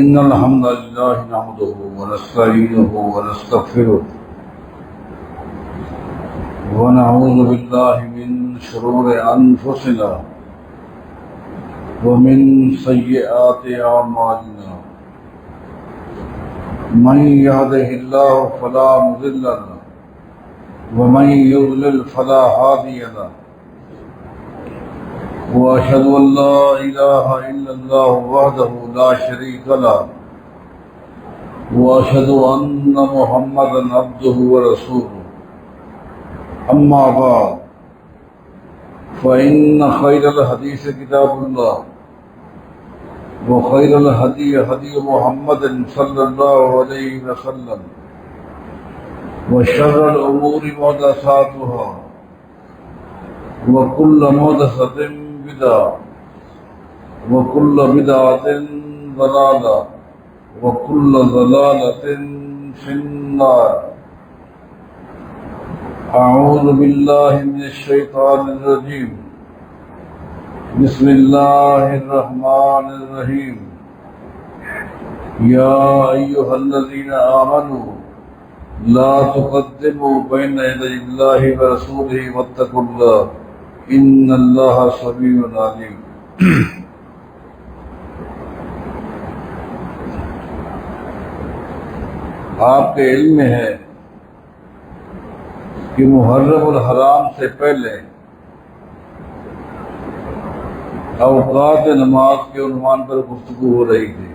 إن الحمد لله نحمده ونستعينه ونستغفره ونعوذ بالله من شرور أنفسنا ومن سيئات أعمالنا من يهده الله فلا مضل له ومن يضلل فلا هادي له وأشهد أن لا إله إلا الله وحده لا شريك له وأشهد أن محمدا عبده ورسوله أما بعد فإن خير الحديث كتاب الله وخير الهدي هدي محمد صلى الله عليه وسلم وشر الأمور محدثاتها وكل محدثة بدعة وكل بدعة ضلالة وكل ضلالة في النار. أعوذ بالله من الشيطان الرجيم. بسم الله الرحمن الرحيم. يا أيها الذين آمنوا لا تقدموا بين يدي الله ورسوله واتقوا الله ان اللہ سمیع علیم. آپ کے علم میں ہے کہ محرم الحرام سے پہلے اوقات نماز کے عنوان پر گفتگو ہو رہی تھی.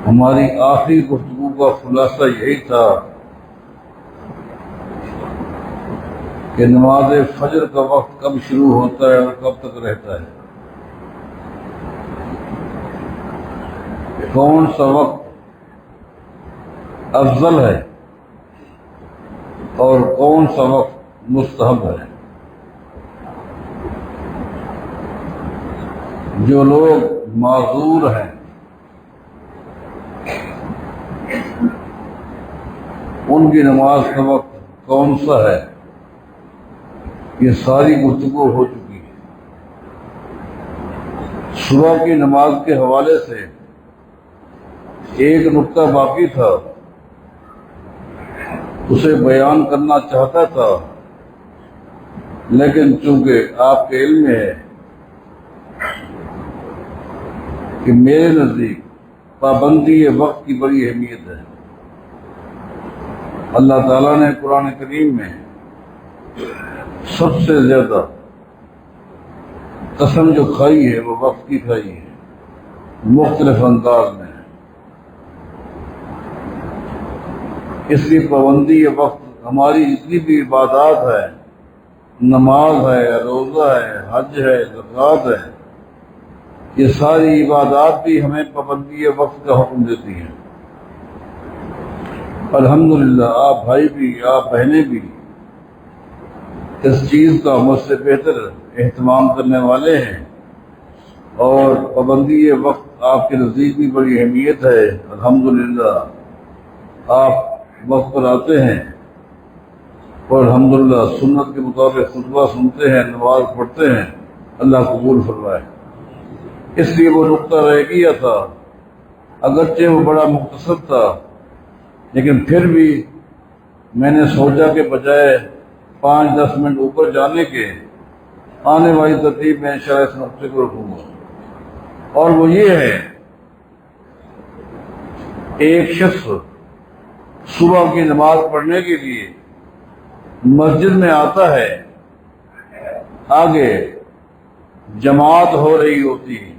ہماری آخری گفتگو کا خلاصہ یہی تھا کہ نماز فجر کا وقت کب شروع ہوتا ہے اور کب تک رہتا ہے، کون سا وقت افضل ہے اور کون سا وقت مستحب ہے. جو لوگ معذور ہیں ان کی نماز کا وقت کون سا ہے، یہ ساری گفتگو ہو چکی ہے. صبح کی نماز کے حوالے سے ایک نقطہ باقی تھا، اسے بیان کرنا چاہتا تھا، لیکن چونکہ آپ کے علم میں ہے کہ میرے نزدیک پابندی وقت کی بڑی اہمیت ہے. اللہ تعالیٰ نے قرآن کریم میں سب سے زیادہ قسم جو کھائی ہے وہ وقت کی کھائی ہے، مختلف انداز میں. اس کی پابندی وقت ہماری جتنی بھی عبادات ہے، نماز ہے، روزہ ہے، حج ہے، زکوٰۃ ہے، یہ ساری عبادات بھی ہمیں پابندی وقت کا حکم دیتی ہیں. الحمدللہ آپ بھائی بھی آپ بہنیں بھی اس چیز کا مجھ سے بہتر اہتمام کرنے والے ہیں، اور پابندی وقت آپ کے نزدیک بھی بڑی اہمیت ہے. الحمدللہ آپ وقت پر آتے ہیں اور الحمدللہ سنت کے مطابق خطبہ سنتے ہیں، نماز پڑھتے ہیں. اللہ قبول فرمائے. اس لیے وہ نقطہ رہ گیا تھا، اگرچہ وہ بڑا مختصر تھا، لیکن پھر بھی میں نے سوچا کہ بجائے 5-10 منٹ اوپر جانے کے آنے والی ترتیب میں انشاءاللہ اس نقطے کو رکھوں گا. اور وہ یہ ہے، ایک شخص صبح کی نماز پڑھنے کے لیے مسجد میں آتا ہے، آگے جماعت ہو رہی ہوتی ہے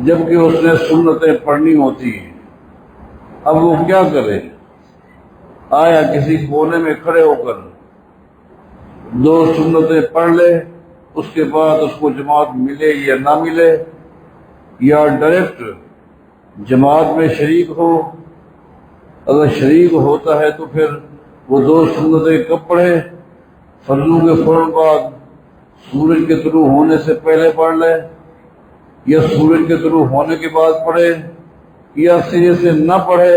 جبکہ اس نے سنتیں پڑھنی ہوتی ہیں. اب وہ کیا کرے؟ آیا کسی کونے میں کھڑے ہو کر 2 سنتیں پڑھ لے، اس کے بعد اس کو جماعت ملے یا نہ ملے، یا ڈائریکٹ جماعت میں شریک ہو. اگر شریک ہوتا ہے تو پھر وہ 2 سنتیں کب پڑھے؟ فجر کے فوراً بعد، سورج کے طلوع ہونے سے پہلے پڑھ لے، یا سورج کے طلوع ہونے کے بعد پڑھے، یا سرے سے نہ پڑھے.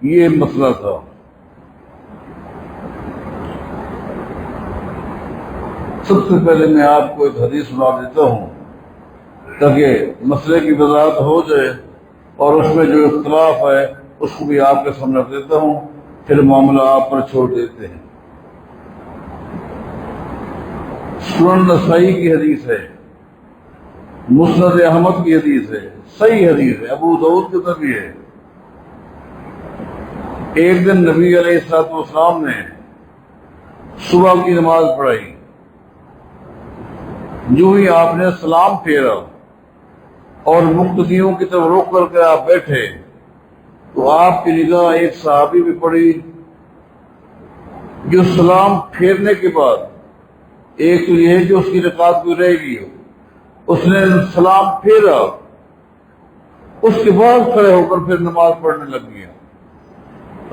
یہ مسئلہ تھا. سب سے پہلے میں آپ کو ایک حدیث سنا دیتا ہوں تاکہ مسئلے کی وضاحت ہو جائے، اور اس میں جو اختلاف ہے اس کو بھی آپ کے سامنے رکھ دیتا ہوں، پھر معاملہ آپ پر چھوڑ دیتے ہیں۔ سنن نسائی کی حدیث ہے، مسند احمد کی حدیث ہے، صحیح حدیث ہے، ابو داؤد کی طرف بھی ہے۔ ایک دن نبی علیہ السلام نے صبح کی نماز پڑھائی، جو ہی آپ نے سلام پھیرا اور مقتدیوں کی طرف رخ کر کے آپ بیٹھے تو آپ کی نگاہ ایک صحابی بھی پڑی جو سلام پھیرنے کے بعد، ایک تو یہ ہے جو اس کی رکعت کوئی رہ گئی ہو، اس نے سلام پھیرا، اس کے بعد کھڑے ہو کر پھر نماز پڑھنے لگ گیا۔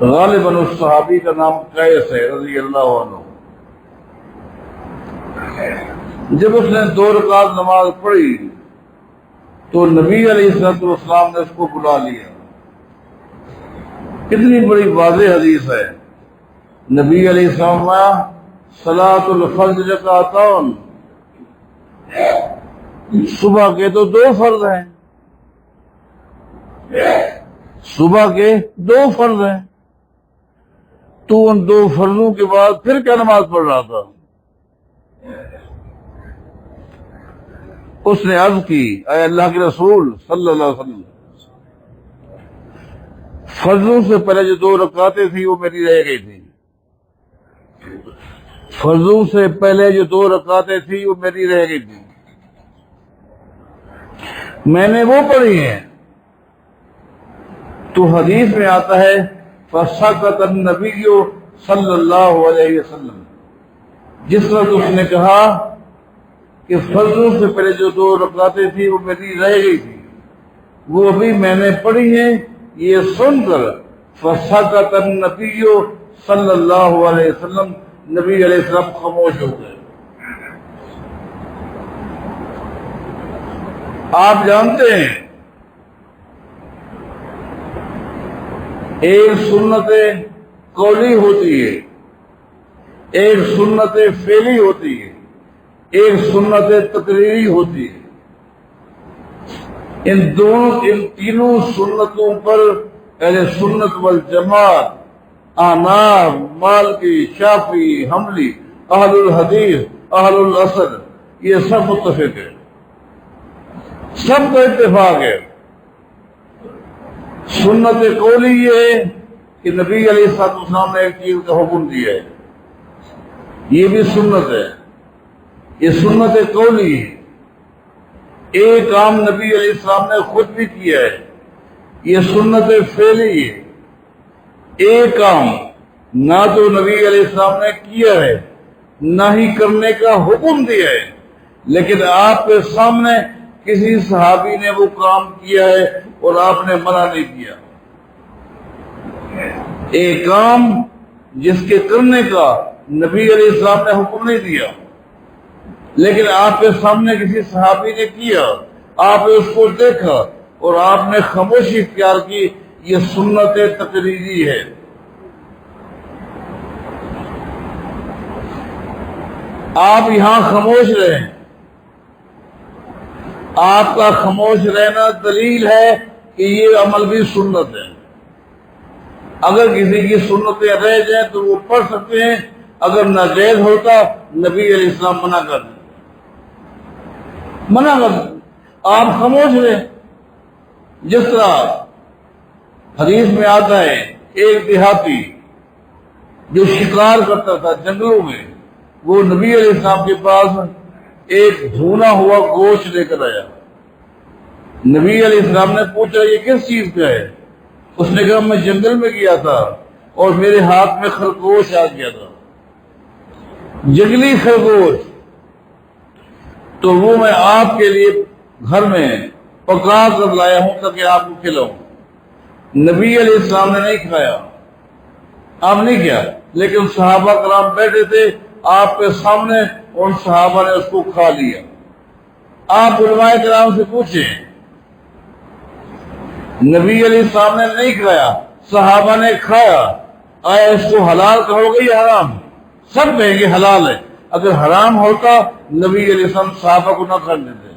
غالباً اس صحابی کا نام قیس ہے رضی اللہ عنہ۔ جب اس نے 2 رکعت نماز پڑھی تو نبی علیہ السلام نے اس کو بلا لیا۔ کتنی بڑی واضح حدیث ہے۔ نبی علیہ السلام صلاۃ الفجر رکعتان، صبح کے تو 2 فرض ہیں، صبح کے 2 فرض ہیں، تو ان 2 فرضوں کے بعد پھر کیا نماز پڑھ رہا تھا؟ اس نے عرض کی، اے اللہ کے رسول صلی اللہ علیہ وسلم، فرضوں سے پہلے جو 2 رکعتیں تھیں وہ میری رہ گئی تھی، فرضوں سے پہلے جو 2 رکعتیں تھیں وہ میری رہ گئی تھی، میں نے وہ پڑھی ہیں۔ تو حدیث میں آتا ہے فَسَكَتَ النَّبِيُّ صلی اللہ علیہ وسلم، جس وقت اس نے کہا کہ فرضوں سے پہلے جو 2 رکعتیں تھیں وہ میری رہ گئی تھی، وہ ابھی میں نے پڑھی ہیں، یہ سن کر فَسَكَتَ النَّبِيُّ صلی اللہ علیہ وسلم، نبی علیہ السلام خاموش ہو گئے۔ آپ جانتے ہیں ایک سنت قولی ہوتی ہے، ایک سنت فعلی ہوتی ہے، ایک سنت تقریری ہوتی ہے۔ ان تینوں سنتوں پر اہل سنت والجماعت، احناف، مالکی، شافعی، حنبلی، اہل الحدیث، اہل الاثر، یہ سب متفق ہے، سب کا اتفاق ہے۔ سنت قولی یہ ہے کہ نبی علیہ السلام نے ایک چیز کا حکم دیا ہے، یہ بھی سنت ہے، یہ سنت قولی ہے۔ ایک کام نبی علیہ السلام نے خود بھی کیا ہے، یہ سنت فعلی ہے۔ ایک کام نہ تو نبی علیہ السلام نے کیا ہے نہ ہی کرنے کا حکم دیا ہے، لیکن آپ کے سامنے کسی صحابی نے وہ کام کیا ہے اور آپ نے منع نہیں کیا۔ ایک کام جس کے کرنے کا نبی علیہ السلام نے حکم نہیں دیا، لیکن آپ کے سامنے کسی صحابی نے کیا، آپ نے اس کو دیکھا اور آپ نے خاموشی اختیار کی، یہ سنت تقریری ہے۔ آپ یہاں خاموش رہیں، آپ کا خاموش رہنا دلیل ہے کہ یہ عمل بھی سنت ہے۔ اگر کسی کی سنتیں رہ جائیں تو وہ پڑھ سکتے ہیں، اگر ناجائز ہوتا نبی علیہ السلام منع کر دیں، منع کر دیں، آپ خاموش رہیں۔ جس طرح حدیث میں آتا ہے ایک دیہاتی جو شکار کرتا تھا جنگلوں میں، وہ نبی علیہ السلام کے پاس ایک بھونا ہوا گوشت لے کر آیا۔ نبی علیہ السلام نے پوچھا یہ کس چیز کا ہے؟ اس نے کہا میں جنگل میں گیا تھا اور میرے ہاتھ میں خرگوش آ گیا تھا، جنگلی خرگوش، تو وہ میں آپ کے لیے گھر میں پکا کر لایا ہوں تاکہ آپ کو کھلاؤں۔ نبی علیہ السلام نے نہیں کھایا، آپ نہیں کیا، لیکن صحابہ کرام بیٹھے تھے آپ کے سامنے، ان صحابہ نے اس کو کھا لیا۔ آپ علماء کرام سے پوچھیں، نبی علیہ السلام نے نہیں کھایا، صحابہ نے کھایا، آیا اس کو حلال کہو گے یا حرام؟ سب کہیں گے حلال ہے، اگر حرام ہوتا نبی علیہ السلام صحابہ کو نہ کرنے دے،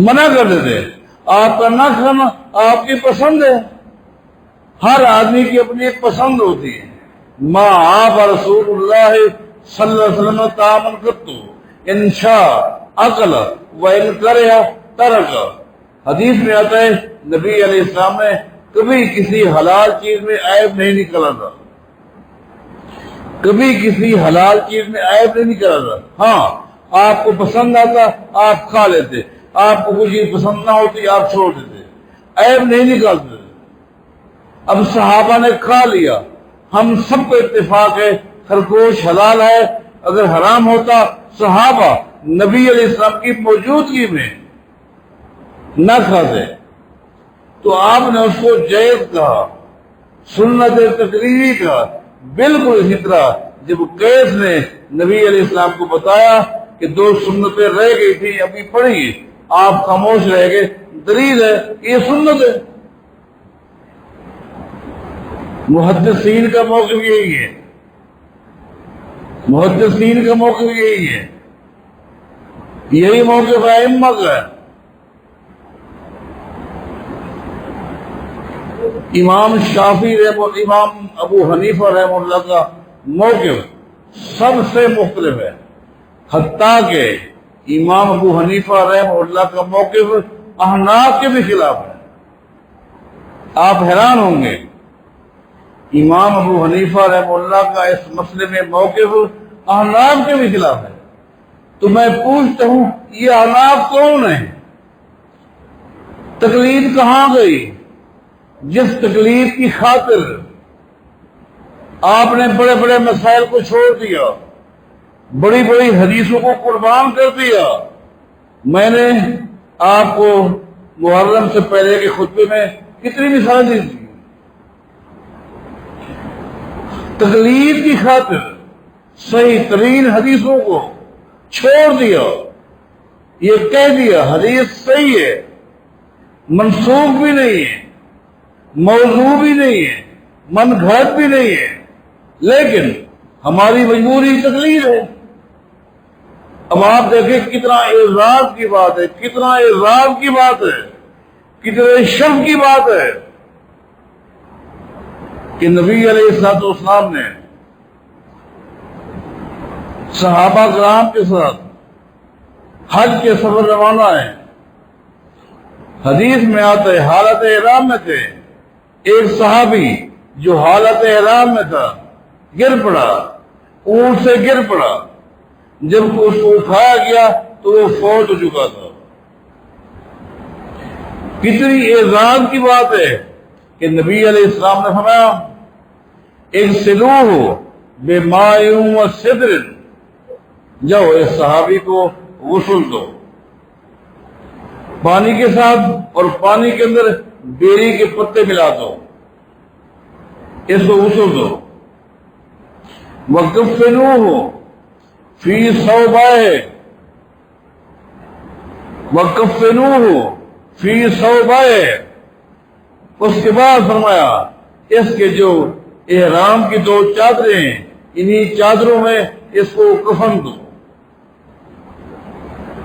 منع کر دیتے۔ آپ کا نہ کھانا آپ کی پسند ہے، ہر آدمی کی اپنی ایک پسند ہوتی ہے۔ ما آپ رسول اللہ صلی اللہ علیہ وسلم تعامن کرتو انشاء عقل و ان کرہ ترک۔ حدیث میں آتا ہے نبی علیہ السلام نے کبھی کسی حلال چیز میں عیب نہیں نکلا تھا، کبھی کسی حلال چیز میں عیب نہیں نکلا تھا۔ ہاں آپ کو پسند آتا آپ کھا لیتے، آپ کو کوئی چیز پسند نہ ہوتی آپ چھوڑ دیتے، عیب نہیں نکالتے۔ اب صحابہ نے کھا لیا، ہم سب کو اتفاق ہے خرگوش حلال ہے، اگر حرام ہوتا صحابہ نبی علیہ السلام کی موجودگی میں نہ کھاتے، تو آپ نے اس کو جائز کہا، سنت تقریری کہا۔ بالکل اسی طرح جب قیس نے نبی علیہ السلام کو بتایا کہ 2 سنتیں رہ گئی تھی ابھی پڑھی، آپ خاموش رہ گئے، دلیل ہے یہ سنت ہے۔ محدثین کا موقف یہی ہے، محدثین کا موقف یہی ہے، یہی موقف ائمہ کا ہے۔ امام شافعی رحمہ اللہ، امام ابو حنیفہ رحمہ اللہ کا موقف سب سے مختلف ہے، حتیٰ کہ امام ابو حنیفہ رحمہ اللہ کا موقف احناف کے بھی خلاف ہے۔ آپ حیران ہوں گے، امام ابو حنیفہ رحمہ اللہ کا اس مسئلے میں موقف احناف کے بھی خلاف ہے۔ تو میں پوچھتا ہوں یہ احناف کون ہیں؟ تقلید کہاں گئی؟ جس تقلید کی خاطر آپ نے بڑے بڑے مسائل کو چھوڑ دیا، بڑی بڑی حدیثوں کو قربان کر دیا۔ میں نے آپ کو محرم سے پہلے کے خطبے میں کتنی مثالیں دی تھی۔ تقلید کی خاطر صحیح ترین حدیثوں کو چھوڑ دیا، یہ کہہ دیا حدیث صحیح ہے، منسوخ بھی نہیں ہے، موضوع بھی نہیں ہے، من گھڑت بھی نہیں ہے، لیکن ہماری مجبوری تقلید ہے۔ اب آپ دیکھیں کتنا اعزاز کی بات ہے، کتنا اعزاز کی بات ہے، کتنے شرف کی بات ہے کہ نبی علیہ الصلوۃ والسلام نے صحابہ کرام کے ساتھ حج کے سفر روانہ ہیں۔ حدیث میں آتا ہے حالت احرام میں تھے، ایک صحابی جو حالت احرام میں تھا گر پڑا، اونٹ سے گر پڑا، جب اس کو اٹھایا گیا تو وہ فوت ہو چکا تھا۔ کتنی اعزاز کی بات ہے کہ نبی علیہ السلام نے فرمایا اغسلوہ بماء وسدر، جاؤ اس صحابی کو غسل دو پانی کے ساتھ، اور پانی کے اندر بیری کے پتے ملا دو، اس کو غسل دو۔ وَكَفِّنُوهُ فِي ثَوْبَيْهِ وَكَفِّنُوهُ فِي ثَوْبَيْهِ، اس کے بعد فرمایا اس کے جو احرام کی 2 چادریں ہیں انہی چادروں میں اس کو کفن دو۔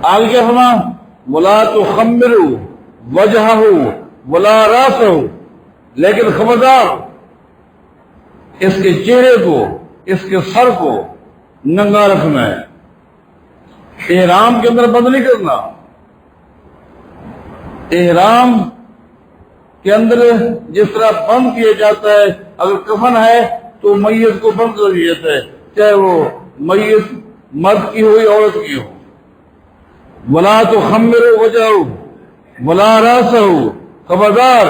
آگے کیا فرمایا وَلَا تُخَمِّرُوا وَجْهَهُ وَلَا رَأْسَهُ، لیکن خبردار اس کے چہرے کو، اس کے سر کو ننگا رکھنا ہے، احرام کے اندر بند نہیں کرنا۔ احرام کے اندر جس طرح بند کیا جاتا ہے، اگر کفن ہے تو میت کو بند کر دیا جاتا ہے، چاہے وہ میت مرد کی ہو یا عورت کی ہو۔ وَلَا تُخَمِّرُوا وَجْهَهُ وَلَا رَأْسَهُ، خبردار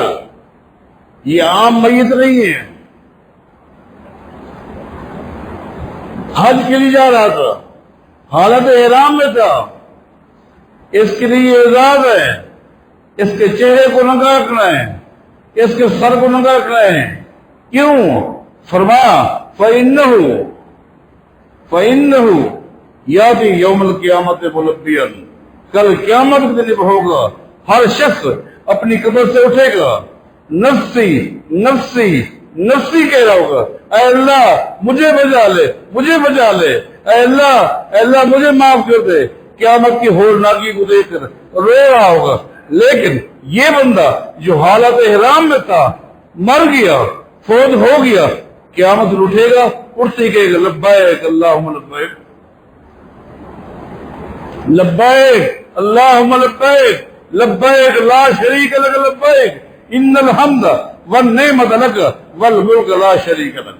یہ عام میت نہیں ہے، حج کے لیے جا رہا تھا، حالت احرام میں تھا، اس کے لیے اعزاز ہے، اس کے چہرے کو ننگا رکھنا ہے، اس کے سر کو ننگا رکھنا ہے۔ کیوں؟ فرمایا فَإِنَّهُ يَأْتِي يَوْمَ الْقِيَامَةِ مُلَبِّيًا، کل قیامت کے دن ہوگا ہر شخص اپنی قبر سے اٹھے گا، نفسی نفسی نفسی کہہ رہا ہوگا، اے اللہ مجھے بچا لے، مجھے بچا لے، اے اللہ مجھے معاف کر دے، قیامت کی ہولناکی کو دیکھ کر رو رہا ہوگا۔ لیکن یہ بندہ جو حالت احرام میں تھا، مر گیا، فوت ہو گیا، قیامت اٹھے گا، اٹھتے ہی کہے گا لبیک اللہم لبیک، لبیک اللہم لبیک، لبیک لا شریک لک لبیک ان الحمد والنعمت لک والملک لا شریک لک۔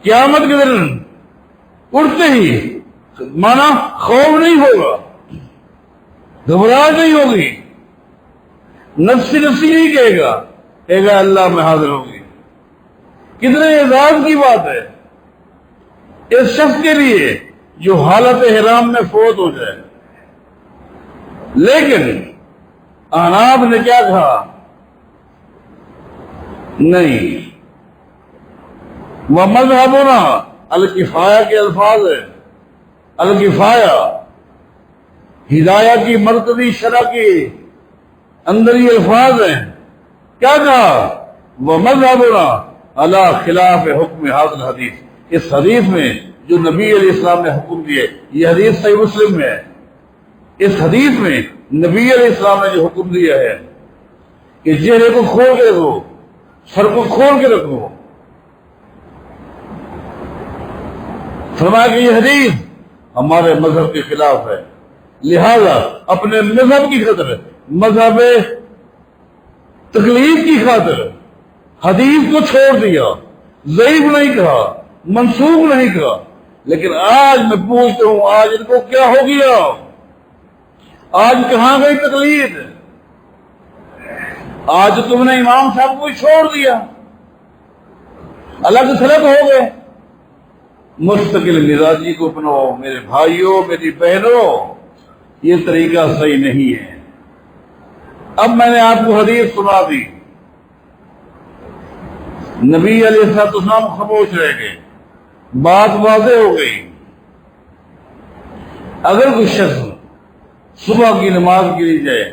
قیامت کے دن اٹھتے ہی مانا خوف نہیں ہوگا، گھبراہٹ نہیں ہوگی، نفسی نہیں کہے گا اللہ میں حاضر ہوگی۔ کتنے اعزاز کی بات ہے اس شخص کے لیے جو حالت احرام میں فوت ہو جائے۔ لیکن احناف نے کیا کہا؟ نہیں، وہ مذہبنا الکفایہ کے الفاظ ہیں، الکفایہ ہدایہ کی مرکزی شرح کے اندر یہ الفاظ ہیں۔ کیا کہا؟ وہ مذہبنا علی خلاف حکم حاضر حدیث، اس حدیث میں جو نبی علیہ السلام نے حکم دیے، یہ حدیث صحیح مسلم میں ہے، اس حدیث میں نبی علیہ السلام نے جو حکم دیا ہے کہ چہرے کو کھول کے رکھو، سر کو کھول کے رکھو، فرمایا کہ یہ حدیث ہمارے مذہب کے خلاف ہے، لہذا اپنے مذہب کی خاطر، مذہب تکلیف کی خاطر حدیث کو چھوڑ دیا، ضعیف نہیں کہا، منسوخ نہیں کہا۔ لیکن آج میں پوچھتا ہوں، آج ان کو کیا ہو گیا؟ آج کہاں گئی تکلیف؟ آج تم نے امام صاحب کو چھوڑ دیا، الگ تھلگ ہو گئے۔ مستقل مزاجی کو اپناؤ میرے بھائیوں، میری بہنوں، یہ طریقہ صحیح نہیں ہے۔ اب میں نے آپ کو حدیث سنا دی، نبی علیہ السلام خاموش رہ گئے، بات واضح ہو گئی۔ اگر کوئی شخص صبح کی نماز کے لیے جائے،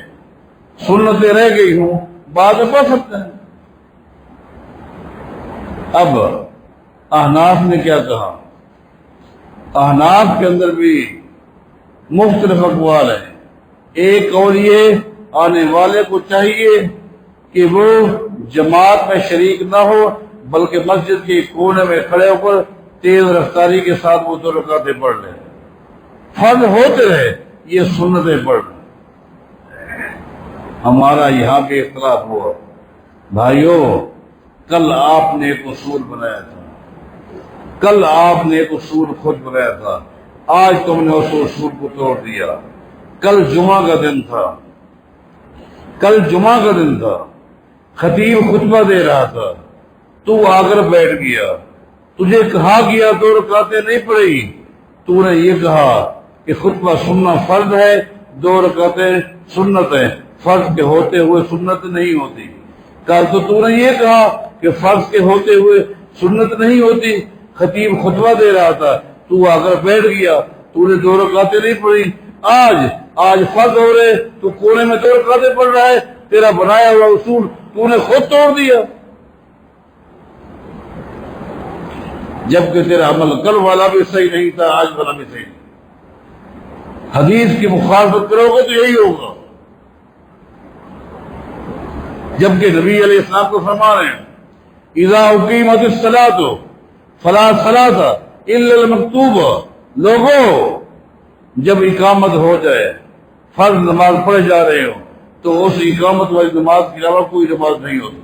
سنتیں رہ گئی ہوں، بعد میں پڑھ سکتے ہیں۔ اب احناف نے کیا کہا؟ احناف کے اندر بھی مختلف اقوال ہیں۔ ایک قول یہ، آنے والے کو چاہیے کہ وہ جماعت میں شریک نہ ہو، بلکہ مسجد کے کونے میں کھڑے ہو کر تیز رفتاری کے ساتھ وہ 2 رکعتیں پڑھ لیں، فرض ہوتے رہے، یہ سنتیں پڑھ لیں۔ ہمارا یہاں پہ اختلاف ہوا، بھائیوں کل آپ نے ایک اصول بنایا تھا، کل آپ نے ایک اصول خود بنایا تھا، آج تم نے اس اصول کو توڑ دیا۔ کل جمعہ کا دن تھا، کل جمعہ کا دن تھا، خطیب خطبہ دے رہا تھا، تو آ کر بیٹھ گیا، تجھے کہا گیا 2 رکعتیں نہیں پڑھی، تو نے یہ کہا کہ خطبہ سننا فرض ہے، 2 رکعتیں سنت ہیں، فرض کے ہوتے ہوئے سنت نہیں ہوتی۔ کل تو نے یہ کہا کہ فرض کے ہوتے ہوئے سنت نہیں ہوتی، خطیب خطبہ دے رہا تھا، تو آ کر بیٹھ گیا، تو نے 2 رکعتیں نہیں پڑھی۔ آج فرض ہو رہے، تو کونے میں 2 رکعتیں پڑھ رہا ہے، تیرا بنایا ہوا اصول تو نے خود توڑ دیا، جبکہ تیرا عمل کل والا بھی صحیح نہیں تھا، آج والا بھی صحیح نہیں۔ حدیث کی مخالفت کرو گے تو یہی ہوگا، جبکہ نبی علیہ السلام کو فرما رہے ہیں اذا اقیمت الصلاۃ فلا صلاۃ الا المکتوبہ، لوگوں جب اقامت ہو جائے، فرض نماز پڑھے جا رہے ہو، تو اس اقامت والی نماز کے علاوہ کوئی نماز نہیں ہوتی۔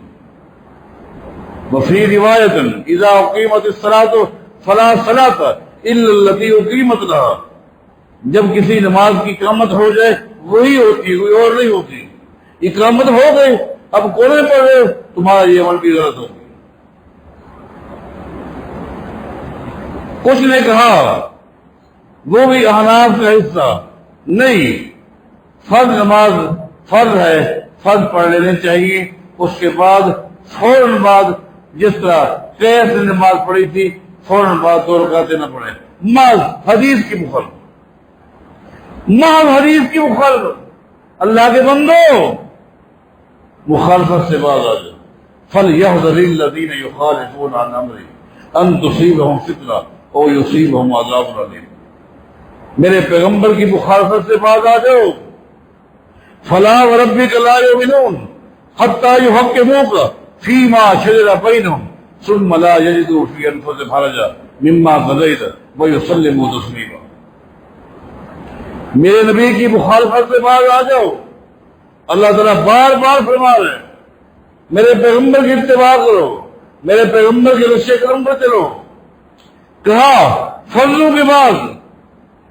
وفی روایت اذا اقیمت الصلاۃ فلا صلاۃ الا التي اقیمت لها، جب کسی نماز کی اقامت ہو جائے وہی ہوتی، کوئی اور نہیں ہوتی۔ اقامت ہو گئی، اب کونے پڑھ رہے ہو، تمہارا یہ عمل بھی غلط ہوگی۔ کچھ نے کہا وہ بھی احناف کا حصہ نہیں، فرض نماز فرض ہے، فرض پڑھ لینے چاہیے، اس کے بعد فوراً بعد جس طرح قیس نے نماز پڑھی تھی، فوراً بعد 2 رکعتیں نہ پڑھیں، محض حدیث کی مخالفت، محض حدیث کی مخالفت۔ اللہ کے بندو مخالفت سے باز آ جائے۔ فَلْيَحْذَرِ الَّذِينَ يُخَالِفُونَ عَنْ أَمْرِهِ أَن تُصِيبَهُمْ فِتْنَةٌ أَوْ يُصِيبَهُمْ عَذَابٌ أَلِيمٌ۔ میرے پیغمبر کی مخالفت سے باز آ جاؤ. فلا وربک لا یؤمنون حتی یحکموک فیما شجر بینہم ثم لا یجدوا فی انفسہم حرجا مما قضیت ویسلموا تسلیما. میرے نبی کی مخالفت سے باز آ جاؤ. اللہ تعالیٰ بار بار فرما رہے ہیں میرے پیغمبر کی اتباع کرو, میرے پیغمبر کے رشتے کرم پر چلو. کہا فرضوں کے بعد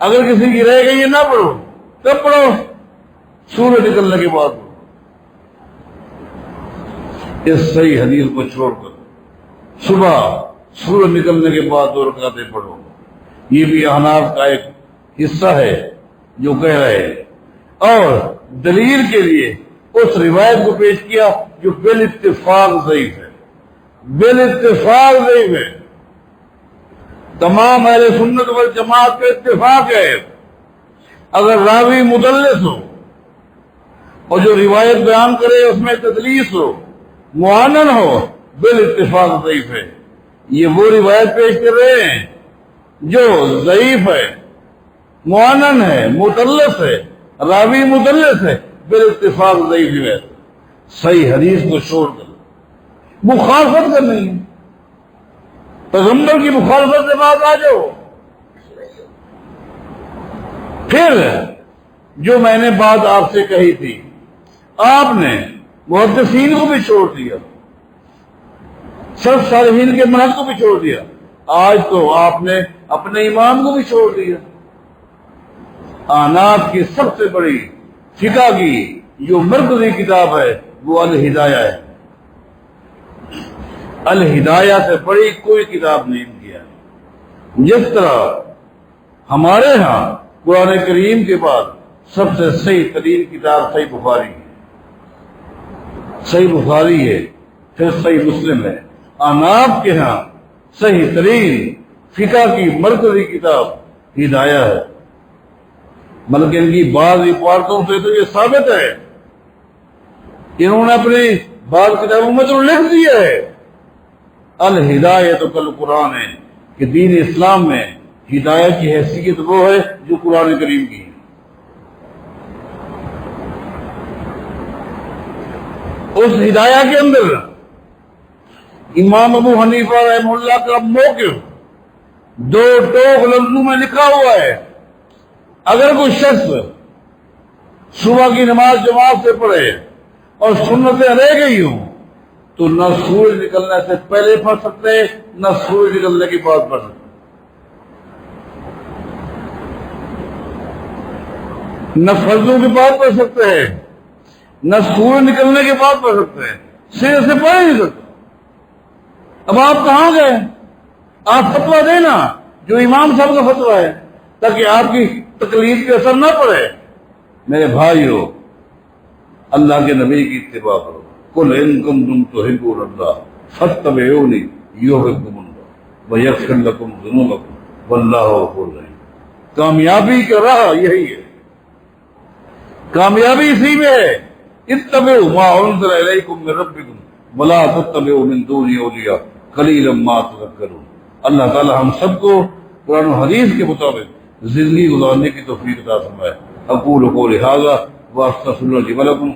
اگر کسی کی رہ گئی ہے نہ پڑھو, کب پڑھو؟ سورج نکلنے کے بعد. اس صحیح حدیث کو چھوڑ کر صبح سورج نکلنے کے بعد 2 رکعتیں پڑھو. یہ بھی احناف کا ایک حصہ ہے جو کہہ رہے ہیں, اور دلیل کے لیے اس روایت کو پیش کیا جو بالاتفاق ضعیف ہے. بالاتفاق ضعیف ہے. تمام اہل سنت والجماعت کا اتفاق ہے اگر راوی مدلس ہو اور جو روایت بیان کرے اس میں تدلیس ہو, معانن ہو, بالاتفاق ضعیف ہے. یہ وہ روایت پیش کر رہے ہیں جو ضعیف ہے, معانن ہے, مدلس ہے, راوی مدلس ہے, بالاتفاق ضعیف ہے. صحیح حدیث کو چھوڑ کر مخالفت کرنی ہے. پیغمبر کی مخالفت سے بات آ جاؤ. پھر جو میں نے بات آپ سے کہی تھی, آپ نے محدثین کو بھی چھوڑ دیا, سلف صالحین کے منہج کو بھی چھوڑ دیا. آج تو آپ نے اپنے امام کو بھی چھوڑ دیا. احناف کی سب سے بڑی فقہ کی جو مرکزی کتاب ہے وہ الہدایہ ہے. الہدایہ سے بڑی کوئی کتاب نہیں کیا. جس طرح ہمارے ہاں قرآن کریم کے بعد سب سے صحیح ترین کتاب صحیح بخاری ہے, صحیح بخاری ہے, پھر صحیح مسلم ہے. احناف کے ہاں صحیح ترین فقہ کی مرکزی کتاب ہدایہ ہے. بلکہ ان کی بعض عبارتوں سے تو یہ ثابت ہے انہوں نے اپنی بعض کتابوں میں تو لکھ دیا ہے الہدایت کل قرآن ہے کہ دین اسلام میں ہدایت کی حیثیت وہ ہے جو قرآن کریم کی ہے. اس ہدایہ کے اندر امام ابو حنیفہ رحمہ اللہ کا موقف 2 ٹوک لفظوں میں لکھا ہوا ہے. اگر کوئی شخص صبح کی نماز جماعت سے پڑھے اور سنتیں رہ گئی ہوں تو نہ سورج نکلنے سے پہلے پڑھ سکتے نہ سورج نکلنے کے بعد پڑھ سکتے, نہ فرضوں کے بعد پڑھ سکتے ہیں نہ سورج نکلنے کے بعد پڑھ سکتے ہیں, سر سے پڑھ نہیں سکتے. اب آپ کہاں گئے؟ آپ فتویٰ دینا جو امام صاحب کا فتویٰ ہے تاکہ آپ کی تکلیف کے اثر نہ پڑے. میرے بھائیو, اللہ کے نبی کی اتباع کرو. قل ان کنتم تحبون اللہ فاتبعونی یحببکم اللہ ویغفر لکم ذنوبکم واللہ غفور رحیم. کامیابی کا راہ یہی ہے, کامیابی اسی میں ہے. اتبعوا ما انزل الیکم من ربکم ولا تتبعوا من دونہ اولیاء قلیلا ما تذکرون. اللہ تعالی ہم سب کو قرآن و حدیث کے مطابق زندگی گزارنے کی توفیق عطا فرمائے. اقول قولی ھذا واستغفر اللہ لي ولکم.